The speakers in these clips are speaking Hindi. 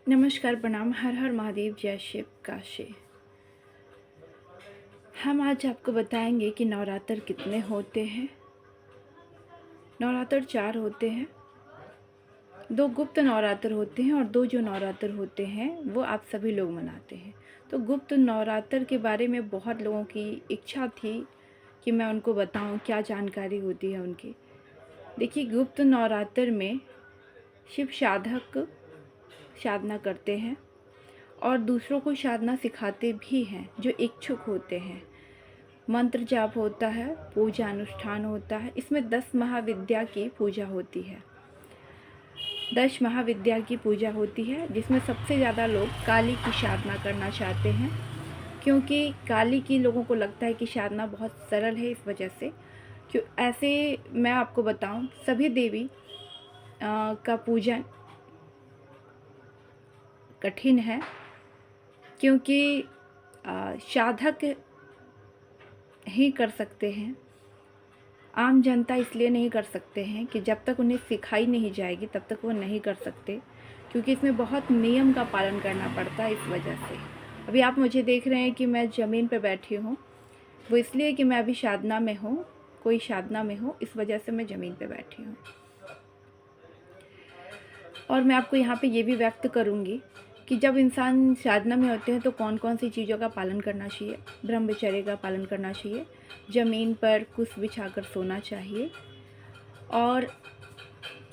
नमस्कार, प्रणाम, हर हर महादेव, जय शिव काशी। हम आज आपको बताएंगे कि नवरात्र कितने होते हैं। नवरात्र 4 होते हैं। 2 गुप्त नवरात्र होते हैं और 2 जो नवरात्र होते हैं वो आप सभी लोग मनाते हैं। तो गुप्त नवरात्र के बारे में बहुत लोगों की इच्छा थी कि मैं उनको बताऊं क्या जानकारी होती है उनकी। देखिए, गुप्त नवरात्र में शिव साधक साधना करते हैं और दूसरों को साधना सिखाते भी हैं जो इच्छुक होते हैं। मंत्र जाप होता है, पूजा अनुष्ठान होता है। इसमें 10 महाविद्या की पूजा होती है। 10 महाविद्या की पूजा होती है जिसमें सबसे ज़्यादा लोग काली की साधना करना चाहते हैं, क्योंकि काली की लोगों को लगता है कि साधना बहुत सरल है। इस वजह से क्यों ऐसे मैं आपको बताऊं, सभी देवी का पूजन कठिन है, क्योंकि साधक ही कर सकते हैं। आम जनता इसलिए नहीं कर सकते हैं कि जब तक उन्हें सिखाई नहीं जाएगी तब तक वो नहीं कर सकते, क्योंकि इसमें बहुत नियम का पालन करना पड़ता है। इस वजह से अभी आप मुझे देख रहे हैं कि मैं ज़मीन पर बैठी हूँ, वो इसलिए कि मैं अभी साधना में हूँ, कोई साधना में हूँ, इस वजह से मैं ज़मीन पर बैठी हूँ। और मैं आपको यहाँ पे ये भी व्यक्त करूँगी कि जब इंसान साधना में होते हैं तो कौन कौन सी चीज़ों का पालन करना चाहिए। ब्रह्मचर्य का पालन करना चाहिए, ज़मीन पर कुछ बिछाकर सोना चाहिए, और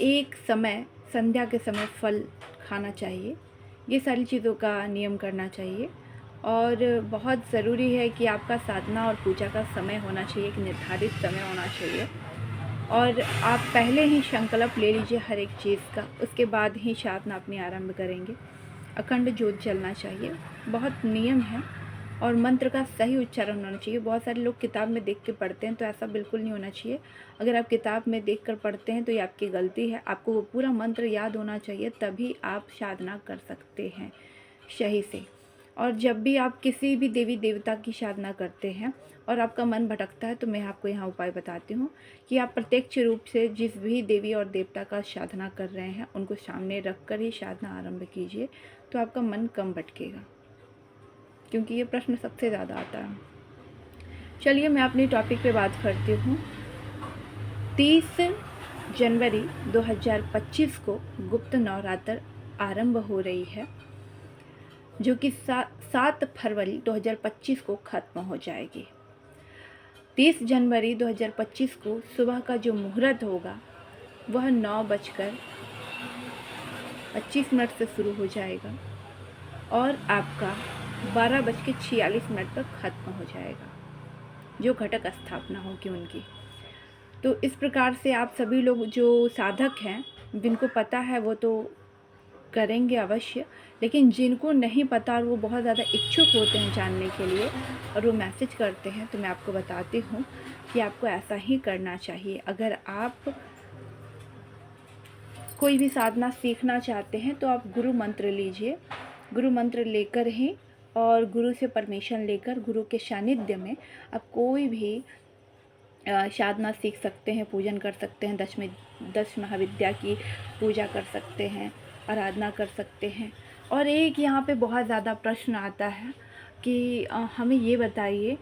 एक समय संध्या के समय फल खाना चाहिए। ये सारी चीज़ों का नियम करना चाहिए। और बहुत ज़रूरी है कि आपका साधना और पूजा का समय होना चाहिए, एक निर्धारित समय होना चाहिए। और आप पहले ही संकल्प ले लीजिए हर एक चीज़ का, उसके बाद ही साधना अपनी आरंभ करेंगे। अखंड ज्योत जलना चाहिए, बहुत नियम है। और मंत्र का सही उच्चारण होना चाहिए। बहुत सारे लोग किताब में देख के पढ़ते हैं, तो ऐसा बिल्कुल नहीं होना चाहिए। अगर आप किताब में देख कर पढ़ते हैं तो ये आपकी गलती है। आपको वो पूरा मंत्र याद होना चाहिए, तभी आप साधना कर सकते हैं सही से। और जब भी आप किसी भी देवी देवता की साधना करते हैं और आपका मन भटकता है, तो मैं आपको यहाँ उपाय बताती हूँ कि आप प्रत्यक्ष रूप से जिस भी देवी और देवता का साधना कर रहे हैं उनको सामने रख कर ही साधना आरंभ कीजिए, तो आपका मन कम भटकेगा, क्योंकि ये प्रश्न सबसे ज़्यादा आता है। चलिए मैं अपनी टॉपिक पे बात करती हूँ। 30 जनवरी 2025 को गुप्त नवरात्र आरंभ हो रही है, जो कि 7 फरवरी 2025 को ख़त्म हो जाएगी। 30 जनवरी 2025 को सुबह का जो मुहूर्त होगा वह 9:25 से शुरू हो जाएगा और आपका 12:46 पर ख़त्म हो जाएगा, जो घटक स्थापना होगी उनकी। तो इस प्रकार से आप सभी लोग जो साधक हैं, जिनको पता है वो तो करेंगे अवश्य, लेकिन जिनको नहीं पता और वो बहुत ज़्यादा इच्छुक होते हैं जानने के लिए और वो मैसेज करते हैं, तो मैं आपको बताती हूँ कि आपको ऐसा ही करना चाहिए। अगर आप कोई भी साधना सीखना चाहते हैं तो आप गुरु मंत्र लीजिए। गुरु मंत्र लेकर ही और गुरु से परमिशन लेकर गुरु के सानिध्य में आप कोई भी साधना सीख सकते हैं, पूजन कर सकते हैं, 10 महाविद्या की पूजा कर सकते हैं, आराधना कर सकते हैं। और एक यहाँ पे बहुत ज़्यादा प्रश्न आता है कि हमें ये बताइए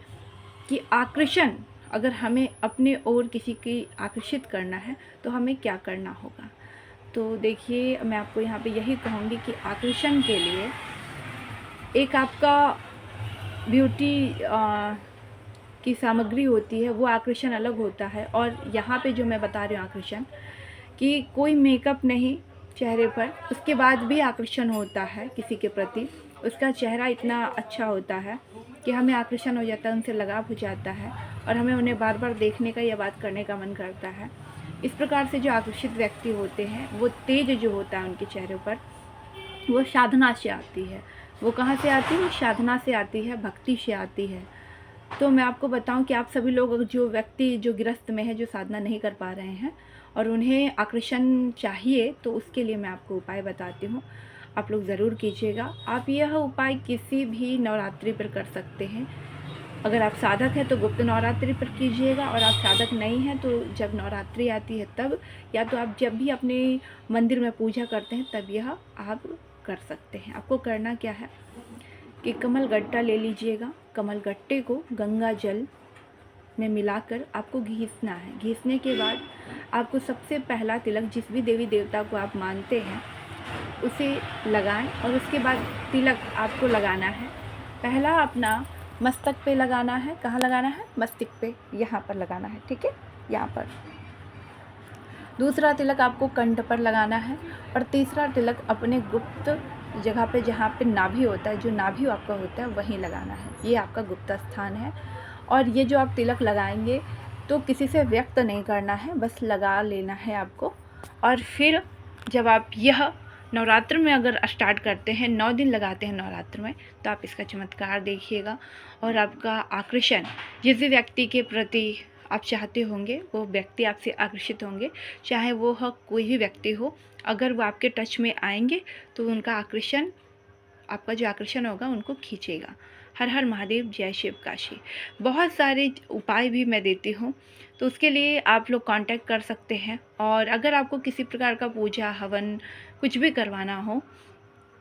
कि आकर्षण, अगर हमें अपने ओर किसी की आकर्षित करना है तो हमें क्या करना होगा। तो देखिए, मैं आपको यहाँ पे यही कहूँगी कि आकर्षण के लिए एक आपका ब्यूटी की सामग्री होती है, वो आकर्षण अलग होता है। और यहाँ पे जो मैं बता रही हूँ आकर्षण, कि कोई मेकअप नहीं चेहरे पर, उसके बाद भी आकर्षण होता है किसी के प्रति। उसका चेहरा इतना अच्छा होता है कि हमें आकर्षण हो जाता है, उनसे लगाव हो जाता है और हमें उन्हें बार बार देखने का या बात करने का मन करता है। इस प्रकार से जो आकर्षित व्यक्ति होते हैं, वो तेज जो होता है उनके चेहरे पर, वो साधना से आती है। वो कहाँ से आती है? साधना से आती है, भक्ति से आती है। तो मैं आपको बताऊं कि आप सभी लोग, जो व्यक्ति जो गृहस्थ में है, जो साधना नहीं कर पा रहे हैं और उन्हें आकर्षण चाहिए, तो उसके लिए मैं आपको उपाय बताती हूँ। आप लोग ज़रूर कीजिएगा। आप यह उपाय किसी भी नवरात्रि पर कर सकते हैं। अगर आप साधक हैं तो गुप्त नवरात्रि पर कीजिएगा, और आप साधक नहीं हैं तो जब नवरात्रि आती है तब, या तो आप जब भी अपने मंदिर में पूजा करते हैं तब यह आप कर सकते हैं। आपको करना क्या है कि कमल गट्टा ले लीजिएगा। कमल गट्टे को गंगा जल में मिलाकर आपको घिसना है। घिसने के बाद आपको सबसे पहला तिलक जिस भी देवी देवता को आप मानते हैं उसे लगाएं, और उसके बाद तिलक आपको लगाना है। पहला अपना मस्तक पे लगाना है। कहाँ लगाना है? मस्तक पे, यहाँ पर लगाना है, ठीक है, यहाँ पर। दूसरा तिलक आपको कंठ पर लगाना है, और तीसरा तिलक अपने गुप्त जगह पे जहाँ पे नाभि होता है, जो नाभि आपका होता है वहीं लगाना है। ये आपका गुप्त स्थान है। और ये जो आप तिलक लगाएंगे तो किसी से व्यक्त नहीं करना है, बस लगा लेना है आपको। और फिर जब आप यह नवरात्र में अगर स्टार्ट करते हैं, 9 दिन लगाते हैं नवरात्र में, तो आप इसका चमत्कार देखिएगा और आपका आकर्षण जिस भी व्यक्ति के प्रति आप चाहते होंगे वो व्यक्ति आपसे आकर्षित होंगे, चाहे वो कोई भी व्यक्ति हो। अगर वो आपके टच में आएंगे तो उनका आकर्षण, आपका जो आकर्षण होगा उनको खींचेगा। हर हर महादेव, जय शिव काशी। बहुत सारे उपाय भी मैं देती हूँ, तो उसके लिए आप लोग कांटेक्ट कर सकते हैं। और अगर आपको किसी प्रकार का पूजा हवन कुछ भी करवाना हो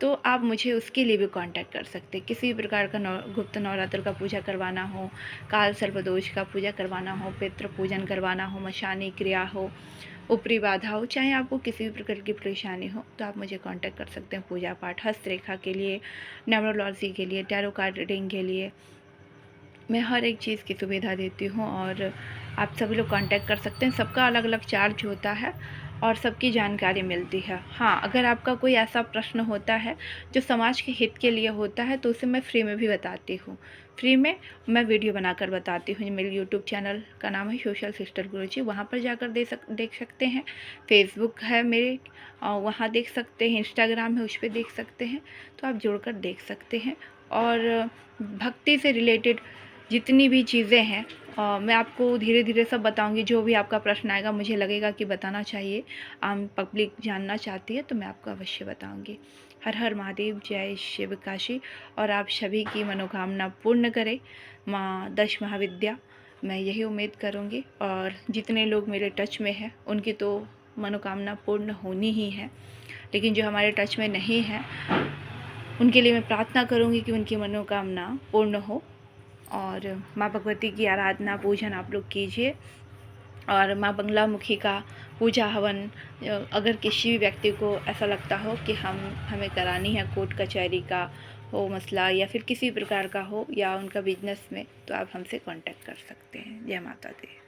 तो आप मुझे उसके लिए भी कांटेक्ट कर सकते हैं। किसी भी प्रकार का गुप्त नवरात्र का पूजा करवाना हो, काल सर्पदोष का पूजा करवाना हो, पितृ पूजन करवाना हो, मशानी क्रिया हो, ऊपरी बाधा हो, चाहे आपको किसी भी प्रकार की परेशानी हो, तो आप मुझे कांटेक्ट कर सकते हैं। पूजा पाठ, हस्तरेखा के लिए, न्यूमरोलॉजी के लिए, टैरो कार्ड रीडिंग के लिए मैं हर एक चीज़ की सुविधा देती हूँ, और आप सभी लोग कांटेक्ट कर सकते हैं। सबका अलग अलग चार्ज होता है और सबकी जानकारी मिलती है। हाँ, अगर आपका कोई ऐसा प्रश्न होता है जो समाज के हित के लिए होता है तो उसे मैं फ्री में भी बताती हूँ। फ्री में मैं वीडियो बनाकर बताती हूँ। मेरे यूट्यूब चैनल का नाम है सोशल सिस्टर गुरुजी, वहाँ पर जाकर देख सकते हैं। फेसबुक है मेरे, वहाँ देख सकते हैं। इंस्टाग्राम है, उस पर देख सकते हैं। तो आप जुड़कर देख सकते हैं। और भक्ति से रिलेटेड जितनी भी चीज़ें हैं मैं आपको धीरे धीरे सब बताऊंगी। जो भी आपका प्रश्न आएगा, मुझे लगेगा कि बताना चाहिए, आम पब्लिक जानना चाहती है, तो मैं आपको अवश्य बताऊंगी। हर हर महादेव, जय शिव काशी। और आप सभी की मनोकामना पूर्ण करे माँ दश महाविद्या, मैं यही उम्मीद करूंगी। और जितने लोग मेरे टच में हैं उनकी तो मनोकामना पूर्ण होनी ही है, लेकिन जो हमारे टच में नहीं है उनके लिए मैं प्रार्थना करूंगी कि उनकी मनोकामना पूर्ण हो। और माँ भगवती की आराधना पूजन आप लोग कीजिए। और माँ बंगला मुखी का पूजा हवन, अगर किसी भी व्यक्ति को ऐसा लगता हो कि हमें करानी है, कोर्ट कचहरी का हो मसला या फिर किसी प्रकार का हो, या उनका बिजनेस में, तो आप हमसे कांटेक्ट कर सकते हैं। जय माता दी।